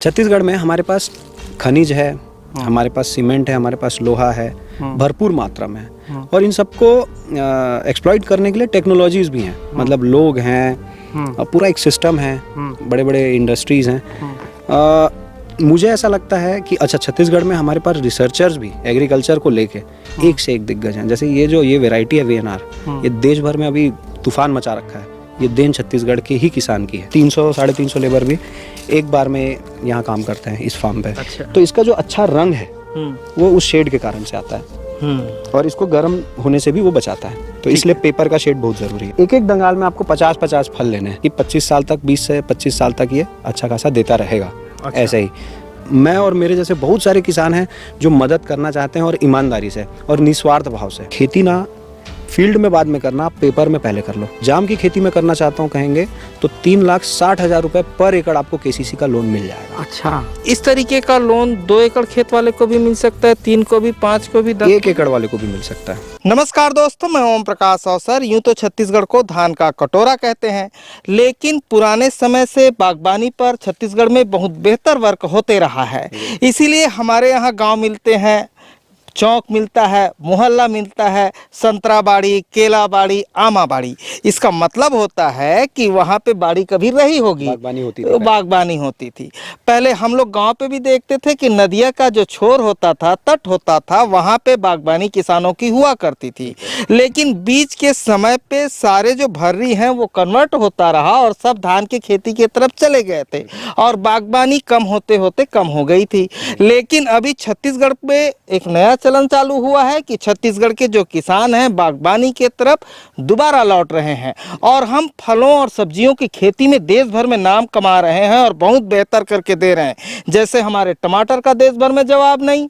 छत्तीसगढ़ में हमारे पास खनिज है, हमारे पास सीमेंट है, हमारे पास लोहा है भरपूर मात्रा में, और इन सबको एक्सप्लॉइट करने के लिए टेक्नोलॉजीज भी हैं, मतलब लोग हैं, पूरा एक सिस्टम है, बड़े बड़े इंडस्ट्रीज हैं। मुझे ऐसा लगता है कि अच्छा, छत्तीसगढ़ में हमारे पास रिसर्चर्स भी एग्रीकल्चर को लेके एक से एक दिग्गज हैं। जैसे ये वेराइटी है VNR, ये देश भर में अभी तूफान मचा रखा है। ये देन छत्तीसगढ़ के ही किसान की है। 300-350 लेबर भी एक बार में यहाँ काम करते हैं इस फार्म पे। अच्छा। तो इसका जो अच्छा रंग है वो उस शेड के कारण से आता है, और इसको गर्म होने से भी वो बचाता है। तो इसलिए पेपर का शेड बहुत जरूरी है। एक एक दंगाल में आपको 50-50 फल लेने हैं कि 25 साल तक, 20 से 25 साल तक ये अच्छा खासा देता रहेगा। अच्छा। ऐसे ही मैं और मेरे जैसे बहुत सारे किसान हैं जो मदद करना चाहते हैं, और ईमानदारी से और निस्वार्थ भाव से। खेती ना फील्ड में बाद में करना, आप पेपर में पहले कर लो। जाम की खेती में करना चाहता हूँ कहेंगे तो 3,60,000 रुपए पर एकड़ आपको KCC का लोन मिल जाएगा। अच्छा, इस तरीके का लोन 2 एकड़ खेत वाले को भी मिल सकता है, 3 को भी, 5 को भी, 1 एकड़ वाले को भी मिल सकता है। नमस्कार दोस्तों, मैं ओम प्रकाश अवसर। यूं तो छत्तीसगढ़ को धान का कटोरा कहते हैं, लेकिन पुराने समय से बागबानी पर छत्तीसगढ़ में बहुत बेहतर वर्क होते रहा है। इसीलिए हमारे यहाँ गांव मिलते हैं, चौक मिलता है, मोहल्ला मिलता है, संतरा बाड़ी, केला बाड़ी, आमा बाड़ी। इसका मतलब होता है कि वहाँ पे बाड़ी कभी रही होगी, बागबानी होती थी। पहले हम लोग गांव पे भी देखते थे कि नदिया का जो छोर होता था, तट होता था, वहाँ पे बागबानी किसानों की हुआ करती थी। लेकिन बीच के समय पे सारे जो भर्री हैं वो कन्वर्ट होता रहा और सब धान की खेती की तरफ चले गए थे, और बागबानी कम होते होते कम हो गई थी। लेकिन अभी छत्तीसगढ़ पे एक नया चलन चालू हुआ है कि छत्तीसगढ़ के जो किसान हैं बागबानी के तरफ दोबारा लौट रहे हैं, और हम फलों और सब्जियों की खेती में देश भर में नाम कमा रहे हैं और बहुत बेहतर करके दे रहे हैं। जैसे हमारे टमाटर का देश भर में जवाब नहीं,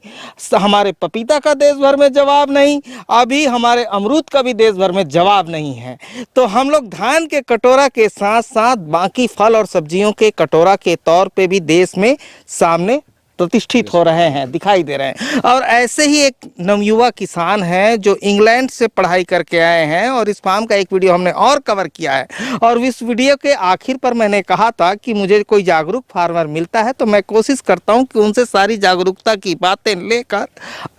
हमारे पपीता का देश भर में जवाब नहीं, अभी हमारे अमरूद का भी देश भर में जवाब नहीं है। तो हम लोग धान के कटोरा के साथ साथ बाकी फल और सब्जियों के कटोरा के तौर पे भी देश में सामने प्रतिष्ठित हो रहे हैं, दिखाई दे रहे हैं। और ऐसे ही एक नवयुवा किसान हैं जो इंग्लैंड से पढ़ाई करके आए हैं, और इस फार्म का एक वीडियो हमने और कवर किया है। और इस वीडियो के आखिर पर मैंने कहा था कि मुझे कोई जागरूक फार्मर मिलता है तो मैं कोशिश करता हूं कि उनसे सारी जागरूकता की बातें लेकर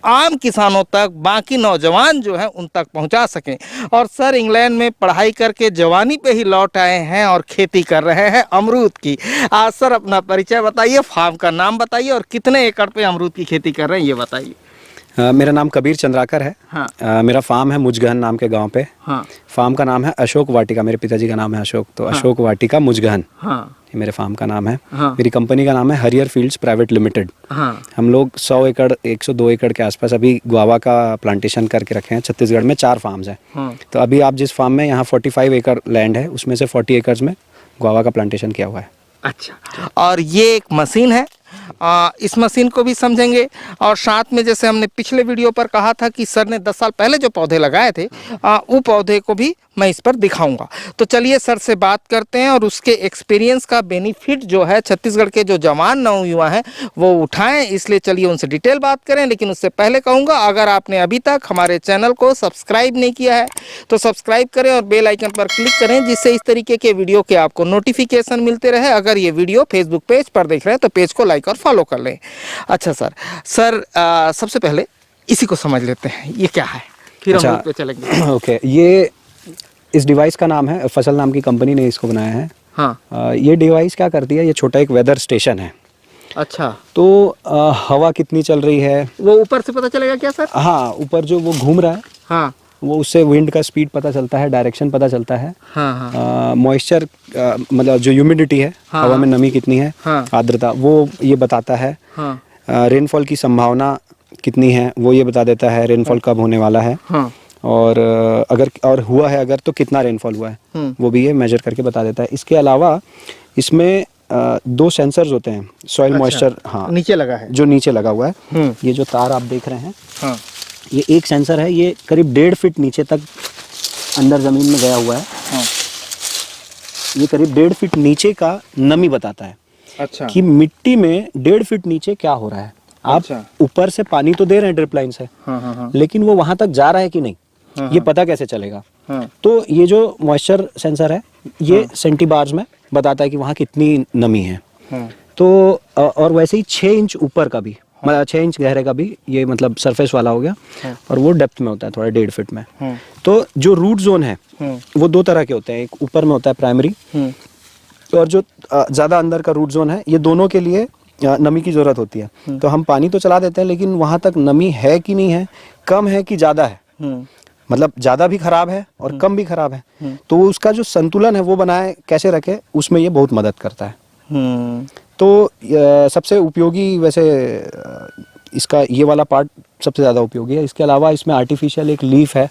आम किसानों तक, बाकी नौजवान जो हैं उन तक पहुँचा सकें। और सर इंग्लैंड में पढ़ाई करके जवानी पे ही लौट आए हैं और खेती कर रहे हैं अमरूद की। आज सर अपना परिचय बताइए, फार्म का नाम बताइए, और कितने एकड़ पे अमरूद की खेती कर रहे हैं ये बताइए। मेरा नाम कबीर चंद्राकर है। हाँ। मेरा फार्म है मुजगहन नाम के गांव पे। हाँ। फार्म का नाम है अशोक वाटिका, मेरे पिताजी का नाम है अशोक, तो हाँ। अशोक वाटिका मुजगहन, हाँ। ये मेरे फार्म का नाम है। हाँ। मेरी कंपनी का नाम है हरियर फील्ड्स प्राइवेट लिमिटेड। हाँ। हम लोग 100 एकड़ 102 एकड़ के आसपास अभी गुआवा का प्लांटेशन करके रखे हैं। छत्तीसगढ़ में 4 फार्म्स हैं। हाँ। तो अभी आप जिस फार्म में, यहाँ 45 एकड़ लैंड है, उसमें से 40 एकड़ में गुआवा का प्लांटेशन किया हुआ है। अच्छा, और ये एक मशीन है, इस मशीन को भी समझेंगे। और साथ में जैसे हमने पिछले वीडियो पर कहा था कि सर ने 10 साल पहले जो पौधे लगाए थे, वो पौधे को भी मैं इस पर दिखाऊंगा। तो चलिए सर से बात करते हैं और उसके एक्सपीरियंस का बेनिफिट जो है छत्तीसगढ़ के जो जवान नवयुवा हैं वो उठाएं। इसलिए चलिए उनसे डिटेल बात करें। लेकिन उससे पहले कहूँगा, अगर आपने अभी तक हमारे चैनल को सब्सक्राइब नहीं किया है तो सब्सक्राइब करें और बेल आइकन पर क्लिक करें, जिससे इस तरीके के वीडियो के आपको नोटिफिकेशन मिलते रहे। अगर ये वीडियो फेसबुक पेज पर देख रहे हैं तो पेज को लाइक और फॉलो कर लें। अच्छा सर, सबसे पहले इसी को समझ लेते हैं, ये क्या है, फिर हम पे चलेंगे। ओके, ये इस डिवाइस का नाम है, फसल नाम की कंपनी ने इसको बनाया है। हाँ। ये डिवाइस क्या करती है, ये छोटा एक वेदर स्टेशन है। अच्छा, तो हवा कितनी चल रही है वो ऊपर से पता चलेगा क्या सर? हाँ, ऊपर जो वो घूम रहा है, हाँ, वो उससे विंड का स्पीड पता चलता है, डायरेक्शन पता चलता है। हाँ। मॉइस्चर मतलब जो ह्यूमिडिटी है, हाँ, हवा में नमी कितनी है, हाँ, आर्द्रता, वो ये बताता है। हाँ। रेनफॉल की संभावना कितनी है वो ये बता देता है, रेनफॉल कब होने वाला है। हाँ। और अगर और हुआ है अगर तो कितना रेनफॉल हुआ है वो भी ये मेजर करके बता देता है। इसके अलावा इसमें 2 सेंसर्स होते हैं, सॉइल मॉइस्चर, हाँ, नीचे लगा है, जो नीचे लगा हुआ है। ये जो तार आप देख रहे हैं, हाँ, ये एक सेंसर है, ये करीब 1.5 फीट नीचे तक अंदर जमीन में गया हुआ है। हाँ। ये करीब 1.5 फीट नीचे का नमी बताता है। अच्छा। कि मिट्टी में 1.5 फीट नीचे क्या हो रहा है। अच्छा। आप ऊपर से पानी तो दे रहे हैं ड्रिप लाइन से, हाँ, हाँ, हाँ, लेकिन वो वहां तक जा रहा है कि नहीं, हाँ, ये पता कैसे चलेगा। हाँ। तो ये जो मॉइस्चर सेंसर है ये हाँ, सेंटीबार्स में बताता है कि वहाँ कितनी नमी है। हाँ। तो और वैसे ही 6 इंच ऊपर का भी, मतलब 6 इंच गहरे का भी, ये मतलब सरफेस वाला हो गया। और वो डेप्थ में होता है थोड़ा 1.5 फीट में। तो जो रूट जोन है वो 2 तरह के होते हैं, एक ऊपर में होता है प्राइमरी, और जो ज़्यादा अंदर का रूट जोन है, ये दोनों के लिए नमी की ज़रूरत होती है। तो हम पानी तो चला देते हैं, लेकिन वहाँ तक नमी है कि नहीं है, कम है कि ज़्यादा है, मतलब ज़्यादा भी खराब है और कम भी खराब है, तो उसका जो संतुलन है वो बनाए कैसे रखे, उसमें ये बहुत मदद करता है। तो सबसे उपयोगी वैसे इसका ये वाला पार्ट सबसे ज़्यादा उपयोगी है। इसके अलावा इसमें आर्टिफिशियल एक लीफ है,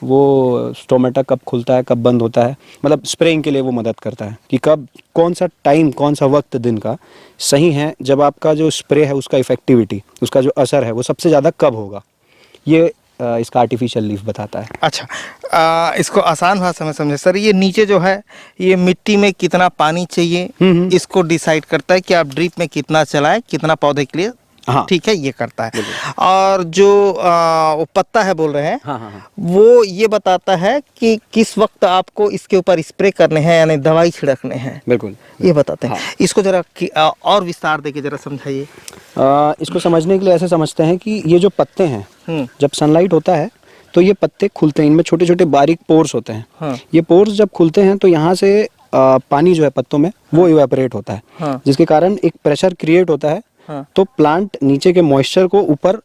वो स्टोमेटा कब खुलता है कब बंद होता है, मतलब स्प्रेइंग के लिए वो मदद करता है कि कब कौन सा टाइम कौन सा वक्त दिन का सही है, जब आपका जो स्प्रे है उसका इफेक्टिविटी, उसका जो असर है वो सबसे ज़्यादा कब होगा, ये इसका आर्टिफिशियल लीफ बताता है। अच्छा, इसको आसान भाषा में समझे सर, ये नीचे जो है ये मिट्टी में कितना पानी चाहिए इसको डिसाइड करता है कि आप ड्रिप में कितना चलाएं, कितना पौधे के लिए, हाँ, ठीक है, ये करता है। और जो वो पत्ता है बोल रहे हैं, हाँ, वो ये बताता है कि किस वक्त आपको इसके ऊपर स्प्रे करने हैं, यानी दवाई छिड़कने हैं, बिल्कुल ये बताते हैं। हाँ। इसको जरा और विस्तार देके जरा समझाइए। इसको समझने के लिए ऐसे समझते हैं कि ये जो पत्ते हैं, जब सनलाइट होता है तो ये पत्ते खुलते हैं, इनमें छोटे छोटे बारीक पोर्स होते हैं। हाँ। ये पोर्स जब खुलते हैं तो यहाँ से पानी जो है पत्तों में वो इवेपोरेट होता है, हाँ। जिसके कारण एक प्रेशर क्रिएट होता है। हाँ। तो प्लांट नीचे के मॉइस्चर को ऊपर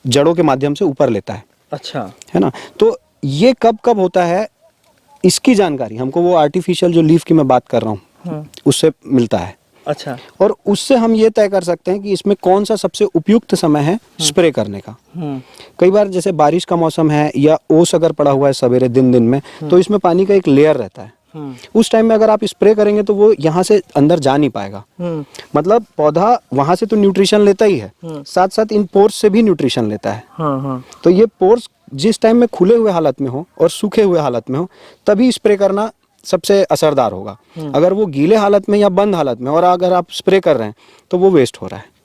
जड़ों के माध्यम से ऊपर लेता है। अच्छा, है ना। तो ये कब कब होता है इसकी जानकारी हमको वो आर्टिफिशियल जो लीफ की मैं बात कर रहा हूँ उससे मिलता है। अच्छा, और उससे हम ये तय कर सकते हैं कि इसमें कौन सा सबसे उपयुक्त समय है स्प्रे करने का। कई बार जैसे बारिश का मौसम है या ओस अगर पड़ा हुआ है सवेरे दिन में, तो इसमें पानी का एक लेयर रहता है। उस टाइम में अगर आप स्प्रे करेंगे तो वो यहाँ से अंदर जा नहीं पाएगा। मतलब पौधा वहां से तो न्यूट्रिशन लेता ही है, साथ साथ इन पोर्स से भी न्यूट्रिशन लेता है। तो ये पोर्स जिस टाइम में खुले हुए हालत में हो और सूखे हुए हालत में हो तभी स्प्रे करना सबसे असरदार होगा। अगर वो गीले हालत में या बंद हालत में और अगर आप स्प्रे कर रहे हैं तो वो वेस्ट हो रहा है।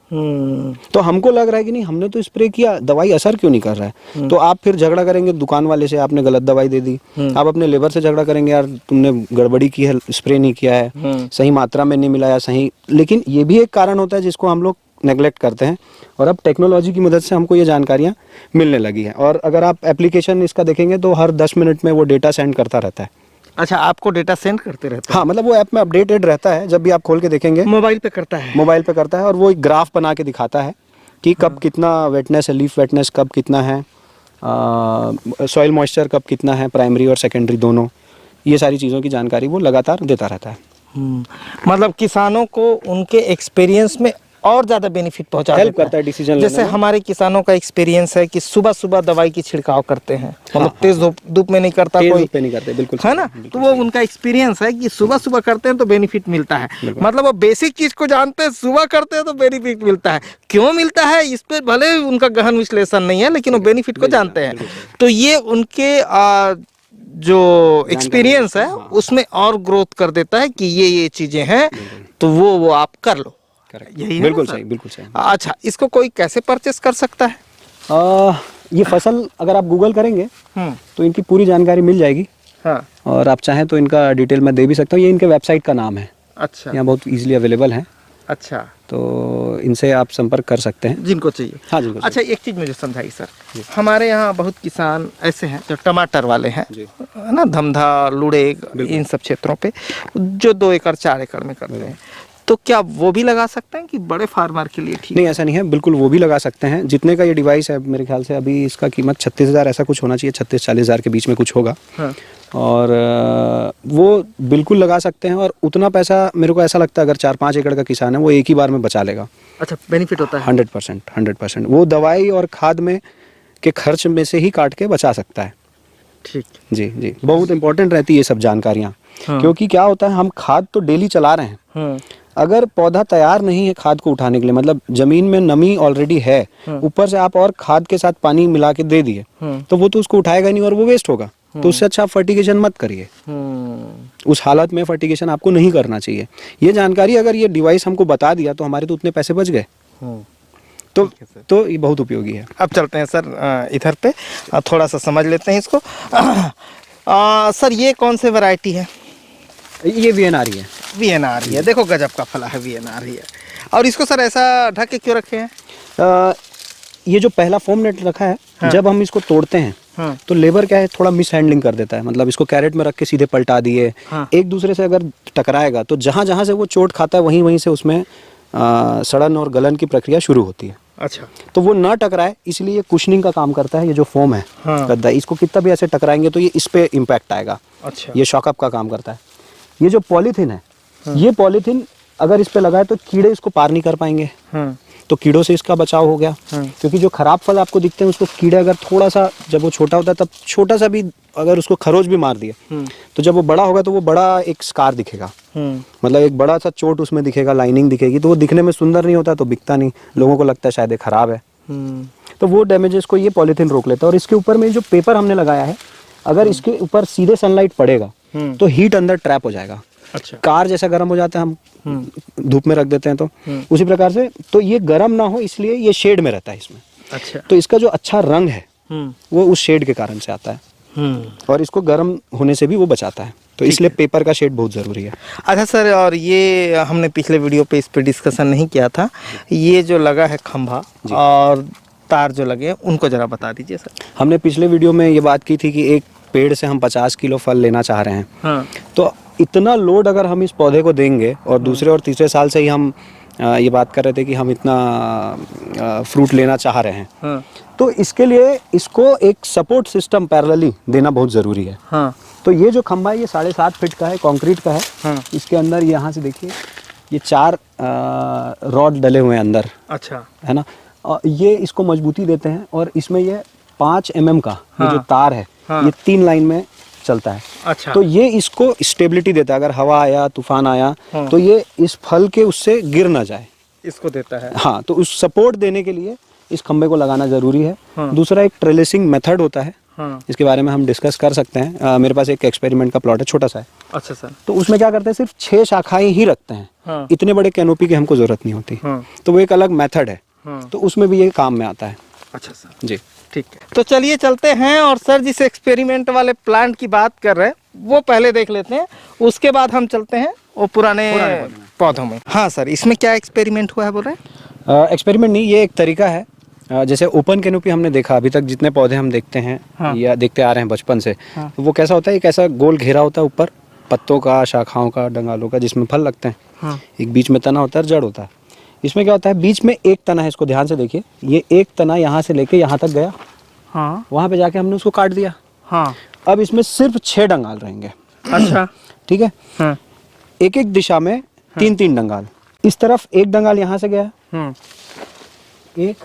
तो हमको लग रहा है कि नहीं, हमने तो स्प्रे किया, दवाई असर क्यों नहीं कर रहा है। तो आप फिर झगड़ा करेंगे दुकान वाले से, आपने गलत दवाई दे दी। आप अपने लेबर से झगड़ा करेंगे, यार तुमने गड़बड़ी की है, स्प्रे नहीं किया है, सही मात्रा में नहीं मिलाया सही। लेकिन ये भी एक कारण होता है जिसको हम लोग नेगलेक्ट करते हैं, और अब टेक्नोलॉजी की मदद से हमको ये जानकारियाँ मिलने लगी हैं। और अगर आप एप्लीकेशन इसका देखेंगे तो हर 10 मिनट में वो डेटा सेंड करता रहता है। अच्छा, आपको डेटा सेंड करते रहते हैं? हाँ, मतलब वो ऐप में अपडेटेड रहता है, जब भी आप खोल के देखेंगे मोबाइल पे करता है? मोबाइल पे करता है, और वो एक ग्राफ बना के दिखाता है कि कब कितना वेटनेस है, लीफ वेटनेस कब कितना है, सॉइल मॉइस्चर कब कितना है, प्राइमरी और सेकेंडरी दोनों, ये सारी चीज़ों की जानकारी वो लगातार देता रहता है। मतलब किसानों को उनके एक्सपीरियंस में और ज़्यादा बेनिफिट पहुंचा हेल्प करता है डिसीजन जैसे हमारे किसानों का एक्सपीरियंस है कि सुबह सुबह दवाई की छिड़काव करते हैं, मतलब तेज धूप में नहीं करता कोई, पे नहीं करते, बिल्कुल है ना। तो वो उनका एक्सपीरियंस है कि सुबह सुबह करते हैं तो बेनिफिट मिलता है। मतलब वो बेसिक चीज को जानते हैं, सुबह करते हैं तो बेनिफिट मिलता है। क्यों मिलता है इस पे भले उनका गहन विश्लेषण नहीं है, लेकिन वो बेनिफिट को जानते हैं। तो ये उनके जो एक्सपीरियंस है उसमें और ग्रोथ कर देता है कि ये चीजें हैं, तो वो आप कर लो। यही बिल्कुल सही, बिल्कुल सही। अच्छा, इसको कोई कैसे परचेस कर सकता है? ये फसल अगर आप गूगल करेंगे तो इनकी पूरी जानकारी मिल जाएगी। हाँ। और आप चाहें तो इनका डिटेल मैं दे भी सकता हूँ। ये इनके वेबसाइट का नाम है। अच्छा, यहाँ बहुत इजीली अवेलेबल है। अच्छा, तो इनसे आप संपर्क कर सकते हैं जिनको चाहिए। हाँ, जिनको अच्छा, एक चीज़ मुझे समझाइए सर, हमारे यहाँ बहुत किसान ऐसे हैं जो टमाटर वाले हैं, है ना, धमधा, लुड़ेग, इन सब क्षेत्रों पे जो 2 एकड़ 4 एकड़ में करते हैं, तो क्या वो भी लगा सकते हैं कि बड़े फार्मर के लिए ठीक? नहीं, ऐसा नहीं है, बिल्कुल वो भी लगा सकते हैं। जितने का ये डिवाइस है मेरे ख्याल से अभी इसका कीमत 36,000 ऐसा कुछ होना चाहिए, 36-40 हज़ार के बीच में कुछ होगा। हाँ। और वो बिल्कुल लगा सकते हैं, और उतना पैसा मेरे को ऐसा लगता है अगर 4-5 एकड़ का किसान है वो एक ही बार में बचा लेगा। अच्छा, बेनिफिट होता है? 100% वो दवाई और खाद में के खर्च में से ही काट के बचा सकता है। ठीक, जी जी, बहुत इंपॉर्टेंट रहती है ये सब जानकारियाँ। हाँ। क्योंकि क्या होता है, हम खाद तो डेली चला रहे हैं, अगर पौधा तैयार नहीं है खाद को उठाने के लिए, मतलब जमीन में नमी ऑलरेडी है, ऊपर से आप और खाद के साथ पानी मिला के दे दिए, तो वो तो उसको उठाएगा नहीं और वो वेस्ट होगा। तो उससे अच्छा आप फर्टिगेशन मत करिए। उस हालत में फर्टिगेशन आपको नहीं करना चाहिए। ये जानकारी अगर ये डिवाइस हमको बता दिया तो हमारे तो उतने पैसे बच गए। तो ये बहुत उपयोगी है। अब चलते हैं सर इधर पे, थोड़ा सा समझ लेते हैं इसको। सर, ये कौन से वैरायटी है? ये वीएनआर है। VN आ रही है, देखो गजब का फला है, VN आ रही है। और इसको सर ऐसा ढक के क्यों रखे हैं? ये जो पहला फोम नेट रखा है, हाँ। जब हम इसको तोड़ते हैं हाँ। तो लेबर क्या है, थोड़ा मिस हैंडलिंग कर देता है। मतलब इसको कैरेट में रख के सीधे पलटा दिए, हाँ। एक दूसरे से अगर टकराएगा तो जहाँ जहाँ से वो चोट खाता है वहीं वहीं से उसमें सड़न और गलन की प्रक्रिया शुरू होती है। अच्छा। तो वो ना टकराए इसलिए कुशनिंग का काम करता है। ये जो फोम है हाँ। गद्दा, इसको कितना भी ऐसे टकराएंगे तो ये इस पे इम्पैक्ट आएगा। अच्छा। ये शॉकअप का काम करता है। ये जो पॉलीथीन है, ये पॉलीथीन अगर इस पे लगाए तो कीड़े इसको पार नहीं कर पाएंगे। हाँ। तो कीड़ों से इसका बचाव हो गया। क्योंकि जो खराब फल आपको दिखते हैं उसको कीड़े अगर थोड़ा सा, जब वो छोटा होता है तब छोटा सा भी अगर उसको खरोच भी मार दिए तो जब वो बड़ा होगा तो वो बड़ा एक स्कार दिखेगा। मतलब एक बड़ा सा चोट उसमें दिखेगा, लाइनिंग दिखेगी, तो वो दिखने में सुंदर नहीं होता, तो बिकता नहीं, लोगों को लगता है शायद ये खराब है। तो वो डैमेजेस को ये पॉलीथीन रोक लेता है। और इसके ऊपर में जो पेपर हमने लगाया है, अगर इसके ऊपर सीधे सनलाइट पड़ेगा तो हीट अंदर ट्रैप हो जाएगा। अच्छा। कार जैसा गर्म हो जाता है, हम धूप में रख देते हैं तो उसी प्रकार से, तो ये गर्म ना हो इसलिए ये शेड में रहता है इसमें। अच्छा। तो इसका जो अच्छा रंग है वो उस शेड के कारण से आता है और इसको गर्म होने से भी वो बचाता है। तो इसलिए पेपर का शेड बहुत ज़रूरी है। अच्छा सर, और ये हमने पिछले वीडियो पे इस पे डिस्कशन नहीं किया था, ये जो लगा है खंभा और तार जो लगे हैं उनको जरा बता दीजिए सर। हमने पिछले वीडियो में ये बात की थी कि एक पेड़ से हम 50 किलो फल लेना चाह रहे हैं। हाँ। तो इतना लोड अगर हम इस पौधे को देंगे, और दूसरे और तीसरे साल से ही हम ये बात कर रहे थे कि हम इतना फ्रूट लेना चाह रहे हैं, हाँ। तो इसके लिए इसको एक सपोर्ट सिस्टम पैरेलली देना बहुत ज़रूरी है। हाँ। तो ये जो खंभा है ये 7.5 फीट का है, कंक्रीट का है। हाँ। इसके अंदर यहाँ से देखिए ये 4 रॉड डले हुए हैं अंदर। अच्छा। है ना, ये इसको मजबूती देते हैं। और इसमें ये 5 mm का ये जो तार है, ये 3 लाइन में चलता है। अच्छा। तो ये इसको स्टेबिलिटी देता है, अगर हवा आया, तूफान आया तो ये इस फल के उससे गिर ना जाए, इसको देता है। हाँ, तो उस सपोर्ट देने के लिए इस खंबे को लगाना जरूरी है। दूसरा एक ट्रेलिसिंग मेथड होता है, इसके बारे में हम डिस्कस कर सकते हैं। मेरे पास एक एक्सपेरिमेंट का प्लॉट है, छोटा सा है। अच्छा सर। तो उसमें क्या करते हैं, सिर्फ 6 शाखाएं ही रखते हैं। इतने बड़े कैनोपी की हमको जरूरत नहीं होती। तो वो एक अलग मेथड है, तो उसमें भी ये काम में आता है। अच्छा सर जी, ठीक है। तो चलिए चलते हैं, और सर जिस एक्सपेरिमेंट वाले प्लांट की बात कर रहे हैं वो पहले देख लेते हैं, उसके बाद हम चलते हैं वो पुराने पौधों में। हाँ सर, इसमें क्या एक्सपेरिमेंट हुआ है बोल रहे हैं? एक्सपेरिमेंट नहीं, ये एक तरीका है। जैसे ओपन कैनोपी हमने देखा, अभी तक जितने पौधे हम देखते हैं या देखते आ रहे हैं बचपन से, तो वो कैसा होता है, एक ऐसा गोल घेरा होता है ऊपर पत्तों का, शाखाओं का, डंगालों का, जिसमें फल लगते हैं। एक बीच में तना होता है, जड़ होता है। इसमें क्या होता है, बीच में एक तना है, इसको ध्यान से देखिए, ये एक तना यहाँ से लेके यहाँ तक गया। हाँ। वहाँ पे जाके हमने उसको काट दिया। हाँ। अब इसमें सिर्फ 6 डंगाल रहेंगे। अच्छा। ठीक है। हाँ। एक एक दिशा में 3-3 डंगाल। इस तरफ एक डंगाल यहाँ से गया, एक,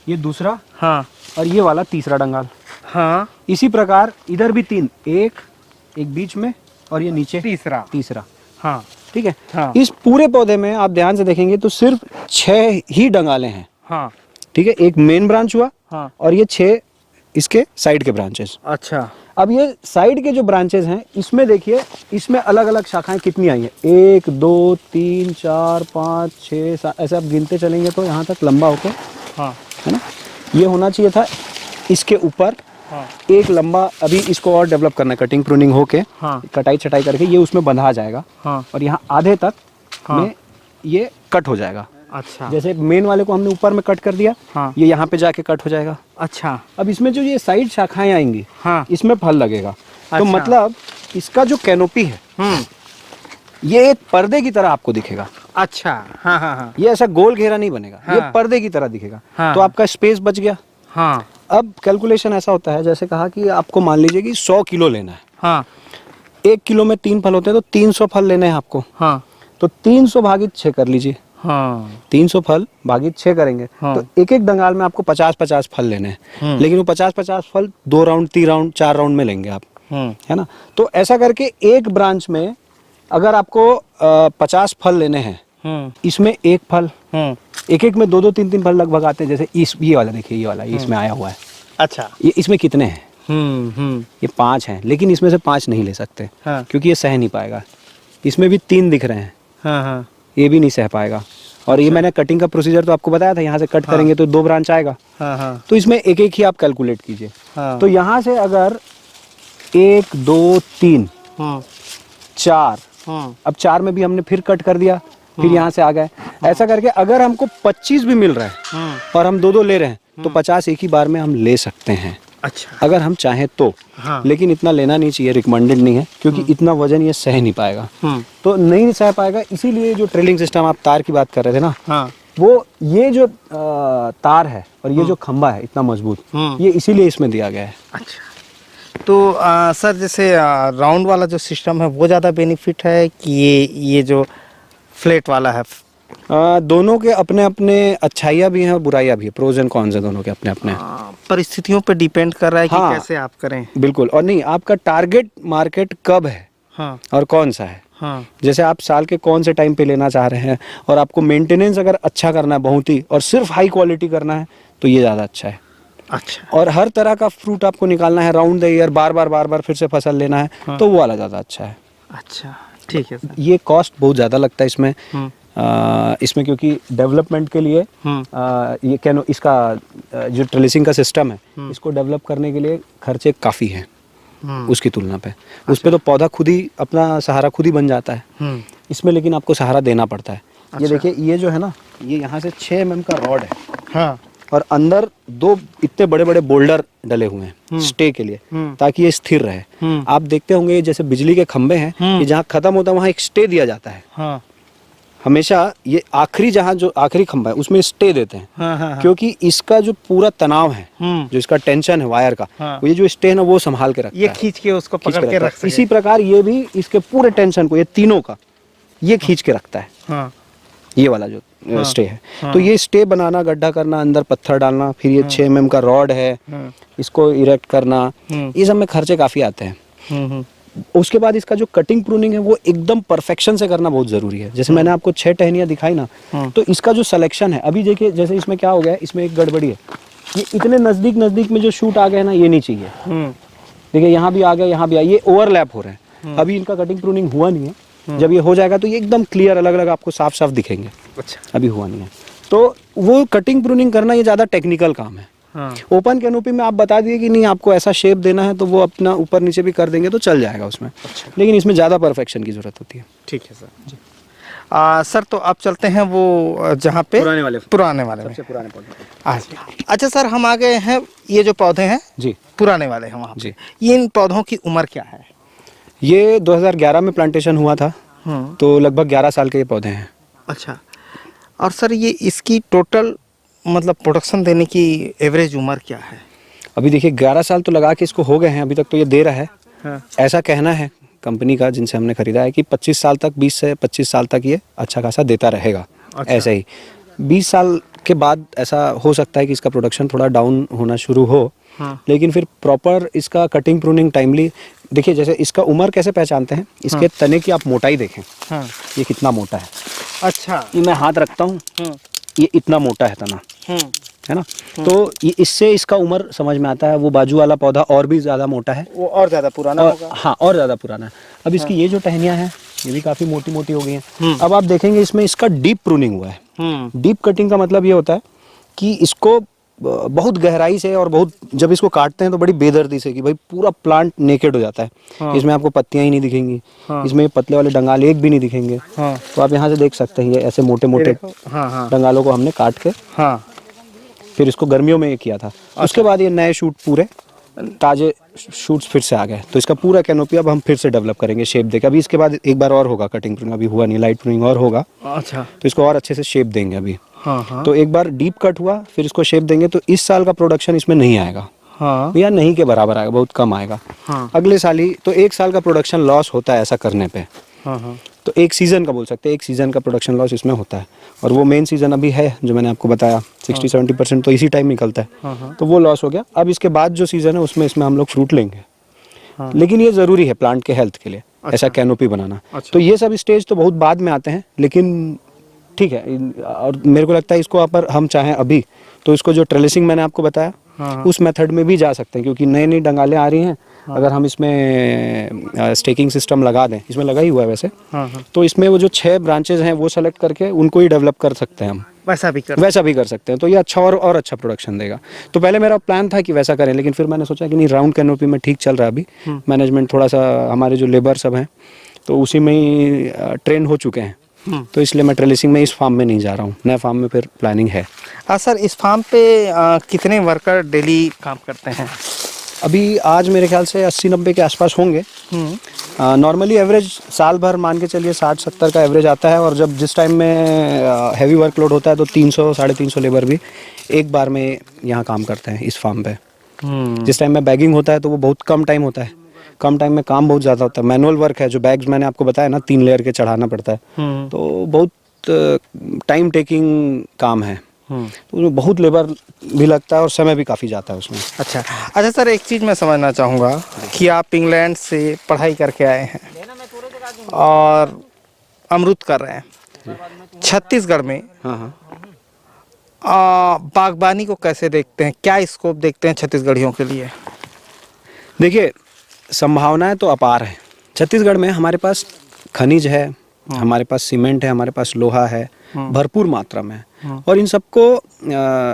ये दूसरा, हाँ, और ये वाला तीसरा डंगाल। हाँ। इसी प्रकार इधर भी 3, एक बीच में, और ये नीचे तीसरा। हाँ। ठीक है। हाँ। इस पूरे पौधे में आप ध्यान से देखेंगे तो सिर्फ 6 ही डंगाले हैं। हाँ। ठीक है, एक मेन ब्रांच हुआ। हाँ। और ये 6 इसके साइड के ब्रांचेस। अच्छा। अब ये साइड के जो ब्रांचेस हैं, इसमें देखिए, इसमें अलग अलग शाखाएं कितनी आई हैं, 1 2 3 4 5 6 7, ऐसे आप गिनते चलेंगे तो यहाँ तक लंबा होकर, हाँ, है ना, ये होना चाहिए था इसके ऊपर। हाँ। एक लंबा, अभी इसको और डेवलप करना है, कटिंग प्रूनिंग होके, हाँ। कटाई छटाई करके ये उसमें बंधा जाएगा। हाँ। और यहाँ आधे तक हाँ। में ये कट हो जाएगा। अच्छा। जैसे मेन वाले को हमने ऊपर में कट कर दिया, हाँ। ये यहाँ पे जाके कट हो जाएगा। अच्छा। अब इसमें जो ये साइड शाखाएं आएंगी, हाँ। इसमें फल लगेगा। तो अच्छा। मतलब इसका जो कैनोपी है, ये एक पर्दे की तरह आपको दिखेगा। अच्छा। हाँ, हाँ, हाँ। ये ऐसा गोल घेरा नहीं बनेगा, हाँ। ये पर्दे की तरह दिखेगा। हाँ। तो आपका स्पेस बच गया। हाँ। अब कैलकुलेशन ऐसा होता है, जैसे कहा कि आपको मान लीजिए कि 100 किलो लेना है। हाँ। 1 किलो में 3 फल होते हैं, तो 300 फल लेने हैं आपको। हाँ। तो 300 भागित 6 कर लीजिए। हाँ। 300 फल भागित 6 करेंगे। हाँ। तो एक एक डंगाल में आपको 50-50 फल लेने हैं। लेकिन वो 50-50 फल 2 राउंड, 3 राउंड, 4 राउंड में लेंगे आप, है ना। तो ऐसा करके एक ब्रांच में अगर आपको 50 फल लेने हैं, इसमें एक फल, एक एक में 2-2, 3-3 फल लगभग आते हैं। जैसे ये वाला देखिए, ये वाला, ये इसमें आया हुआ है। अच्छा। ये इसमें कितने हैं? ये 5 हैं, लेकिन इसमें से 5 नहीं ले सकते। हाँ। क्योंकि ये सह नहीं पाएगा। इसमें भी 3 दिख रहे हैं। हाँ, हाँ। ये भी नहीं सह पाएगा। और ये मैंने कटिंग का प्रोसीजर तो आपको बताया था, यहाँ से कट करेंगे तो 2 ब्रांच आएगा। हाँ, हाँ। तो इसमें एक एक ही आप कैलकुलेट कीजिए। हाँ। तो यहाँ से अगर 1 2 3 4 अब 4 में भी हमने फिर कट कर दिया, फिर यहाँ से आ गए। ऐसा करके अगर हमको 25 भी मिल रहा है और हम 2-2 ले रहे हैं तो 50 एक ही बार में हम ले सकते हैं। अच्छा, अगर हम चाहें तो। हाँ। लेकिन इतना लेना नहीं चाहिए, रिकमेंडेड नहीं है, क्योंकि इतना वजन ये सह नहीं पाएगा। तो नहीं सह पाएगा, इसीलिए जो ट्रेलिंग सिस्टम आप तार की बात कर रहे थे ना, हाँ। वो ये जो तार है और ये जो खंबा है इतना मजबूत, ये इसीलिए इसमें दिया गया है। अच्छा, तो सर जैसे राउंड वाला जो सिस्टम है वो ज़्यादा बेनिफिट है कि ये जो फ्लैट वाला है? दोनों के अपने अपने अच्छाइयाँ भी हैं और बुराइयाँ भी है, प्रोज एंड कॉन्स है दोनों के अपने अपने। परिस्थितियों पे डिपेंड कर रहा है कि हाँ, कैसे आप करें। बिल्कुल। और नहीं, आपका टारगेट मार्केट कब है, हाँ, और कौन सा है। हाँ, जैसे आप साल के कौन से टाइम पे लेना चाह रहे हैं, और आपको मेंटेनेंस अगर अच्छा करना है बहुत ही, और सिर्फ हाई क्वालिटी करना है, तो ये ज़्यादा अच्छा है। अच्छा, और हर तरह का फ्रूट आपको निकालना है राउंड द ईयर, बार बार फिर से फसल लेना है, हाँ। तो वो वाला ज़्यादा अच्छा है। अच्छा, ठीक है सर। ये कॉस्ट बहुत ज़्यादा लगता है इसमें। इसमें क्योंकि डेवलपमेंट के लिए ये इसका जो ट्रेलिसिंग का सिस्टम है, इसको डेवलप करने के लिए खर्चे काफ़ी हैं उसकी तुलना पे। उस पे तो पौधा खुद ही अपना सहारा खुद ही बन जाता है। इसमें लेकिन आपको सहारा देना पड़ता है। ये देखिए, ये जो है ना, ये यहाँ से 6 mm का रॉड है, हाँ, और अंदर 2 इतने बड़े बड़े बोल्डर डले हुए हैं स्टे के लिए, ताकि ये स्थिर रहे। आप देखते होंगे जैसे बिजली के खंबे हैं, कि जहाँ खत्म होता है वहाँ एक स्टे दिया जाता है। हाँ, हमेशा ये आखिरी, जहाँ जो आखिरी खंबा है उसमें स्टे देते हैं। हाँ, हाँ, क्योंकि इसका जो पूरा तनाव है, जो इसका टेंशन है वायर का, हाँ। वो ये जो स्टे है ना, वो संभाल के रखता ये है, खींच के उसको खींच पकड़ के रखता रख है। सके। इसी प्रकार ये भी इसके पूरे टेंशन को, ये तीनों का, ये खींच के रखता है। हाँ, ये वाला जो स्टे है, तो ये स्टे बनाना, गड्ढा करना, अंदर पत्थर डालना, फिर ये 6 mm का रॉड है, इसको इरेक्ट करना, ये सब में खर्चे काफी आते हैं। उसके बाद इसका जो कटिंग प्रूनिंग है वो एकदम परफेक्शन से करना बहुत जरूरी है। जैसे मैंने आपको 6 टहनियाँ दिखाई ना, तो इसका जो सिलेक्शन है, अभी देखिए जैसे इसमें क्या हो गया है, इसमें एक गड़बड़ी है, ये इतने नजदीक नजदीक में जो शूट आ गए ना, ये नहीं चाहिए। देखिए यहाँ भी आ गया, यहाँ भी आ, ये ओवरलैप हो रहे हैं। अभी इनका कटिंग प्रूनिंग हुआ नहीं है। जब ये हो जाएगा तो ये एकदम क्लियर अलग अलग आपको साफ साफ दिखेंगे। अच्छा, अभी हुआ नहीं है, तो वो कटिंग प्रूनिंग करना ये ज़्यादा टेक्निकल काम है। हाँ, ओपन कैनोपी में आप बता दिए कि नहीं आपको ऐसा शेप देना है, तो वो अपना ऊपर नीचे भी कर देंगे तो चल जाएगा उसमें। अच्छा, लेकिन इसमें ज़्यादा परफेक्शन की ज़रूरत होती है। ठीक है सर जी। सर तो आप चलते हैं वो जहाँ पे पुराने वाले में। पुराने पौधे। अच्छा सर, हम आ गए हैं, ये जो पौधे हैं जी, पुराने वाले हैं वहाँ पे। जी। इन पौधों की उम्र क्या है? ये 2011 में प्लांटेशन हुआ था, तो लगभग 11 साल के ये पौधे हैं। अच्छा, और सर ये इसकी टोटल मतलब प्रोडक्शन देने की एवरेज उम्र क्या है? अभी देखिए 11 साल तो लगा के इसको हो गए हैं, अभी तक तो ये दे रहा है। हाँ। ऐसा कहना है कंपनी का जिनसे हमने खरीदा है कि 25 साल तक, 20 से 25 साल तक ये अच्छा खासा देता रहेगा। अच्छा। ऐसे ही 20 साल के बाद ऐसा हो सकता है कि इसका प्रोडक्शन थोड़ा डाउन होना शुरू हो। हाँ। लेकिन फिर प्रॉपर इसका कटिंग प्रूनिंग टाइमली, देखिए जैसे इसका उम्र कैसे पहचानते हैं, इसके तने की आप मोटाई देखें। हाँ। ये कितना मोटा है। अच्छा, ये मैं हाथ रखता हूँ, ये इतना मोटा है तना, है ना, तो ये इससे इसका उम्र समझ में आता है। वो बाजू वाला पौधा और भी ज़्यादा मोटा है, वो और ज़्यादा पुराना होगा। हाँ, और ज़्यादा पुराना है। अब इसकी ये जो टहनियाँ हैं ये भी काफ़ी मोटी मोटी हो गई हैं। अब आप देखेंगे इसमें इसका डीप प्रूनिंग हुआ है। डीप कटिंग का मतलब ये होता है कि इसको बहुत गहराई से, और बहुत, जब इसको काटते हैं तो बड़ी बेदर्दी से, कि भाई पूरा प्लांट नेकेड हो जाता है। हाँ। इसमें आपको पत्तियां ही नहीं दिखेंगी। हाँ। इसमें पतले वाले डंगाल एक भी नहीं दिखेंगे। हाँ। तो आप यहाँ से देख सकते हैं, ये ऐसे मोटे मोटे हाँ, डंगालों को हमने काट के हाँ, फिर इसको गर्मियों में ये किया था। उसके बाद ये नए शूट, पूरे ताजे शूट्स फिर से आ गए। तो इसका पूरा कैनोपी अब हम फिर से डेवलप करेंगे शेप देकर। अभी इसके बाद एक बार और होगा कटिंग प्रूनिंग, अभी हुआ नहीं, लाइट प्रूनिंग और होगा। अच्छा, तो इसको और अच्छे से शेप देंगे अभी। हाँ, हाँ, तो एक बार डीप कट हुआ, फिर इसको शेप देंगे, तो इस साल का प्रोडक्शन इसमें नहीं आएगा, हाँ, या नहीं के बराबर आएगा, बहुत कम आएगा। हाँ, अगले साल ही तो 1 साल का प्रोडक्शन लॉस होता है ऐसा करने पे। हाँ, हाँ, तो 1 सीज़न का बोल सकते हैं, 1 सीज़न का प्रोडक्शन लॉस इसमें होता है। और वो मेन सीज़न अभी है जो मैंने आपको बताया, 60-70% तो इसी टाइम निकलता है। हाँ, तो वो लॉस हो गया। अब इसके बाद जो सीज़न है उसमें इसमें हम लोग फ्रूट लेंगे। हाँ। लेकिन ये ज़रूरी है प्लांट के हेल्थ के लिए, ऐसा कैनोपी बनाना। अच्छा। तो ये सब स्टेज तो बहुत बाद में आते हैं, लेकिन ठीक है। और मेरे को लगता है इसको अगर हम चाहें अभी, तो इसको जो ट्रेलिसिंग मैंने आपको बताया, हाँ, उस मेथड में भी जा सकते हैं, क्योंकि नई नई डंगालें आ रही हैं। अगर हम इसमें स्टेकिंग सिस्टम लगा दें, इसमें लगा ही हुआ है वैसे, हाँ, हाँ, तो इसमें वो जो 6 ब्रांचेज हैं वो सेलेक्ट करके उनको ही डेवलप कर सकते हैं हम। वैसा भी कर सकते हैं, तो ये अच्छा और अच्छा प्रोडक्शन देगा। तो पहले मेरा प्लान था कि वैसा करें, लेकिन फिर मैंने सोचा कि नहीं, राउंड कैनोपी में ठीक चल रहा है अभी। मैनेजमेंट थोड़ा सा, हमारे जो लेबर सब हैं तो उसी में ही ट्रेन हो चुके हैं। तो इसलिए मैं ट्रेलिसिंग में इस फार्म में नहीं जा रहा हूँ, नए फार्म में फिर प्लानिंग है। सर, इस फार्म पे कितने वर्कर डेली काम करते हैं? अभी आज मेरे ख्याल से 80-90 के आसपास होंगे। नॉर्मली एवरेज साल भर मान के चलिए 60-70 का एवरेज आता है, और जब जिस टाइम में हैवी वर्कलोड होता है तो 300-350 लेबर भी एक बार में यहाँ काम करते हैं इस फार्म पे। जिस टाइम में बैगिंग होता है तो वो बहुत कम टाइम होता है, कम टाइम में काम बहुत ज़्यादा होता है। मैनुअल वर्क है, जो बैग्स मैंने आपको बताया ना 3 लेयर के चढ़ाना पड़ता है, तो बहुत टाइम टेकिंग काम है। तो उसमें बहुत लेबर भी लगता है और समय भी काफ़ी जाता है उसमें। अच्छा सर, एक चीज़ मैं समझना चाहूँगा कि आप इंग्लैंड से पढ़ाई करके आए हैं और अमरूद कर रहे हैं छत्तीसगढ़ में। हाँ। बागबानी को कैसे देखते हैं, क्या स्कोप देखते हैं छत्तीसगढ़ियों के लिए? देखिए, संभावनाएं तो अपार हैं। छत्तीसगढ़ में हमारे पास खनिज है, हमारे पास सीमेंट है, हमारे पास लोहा है, भरपूर मात्रा में, और इन सबको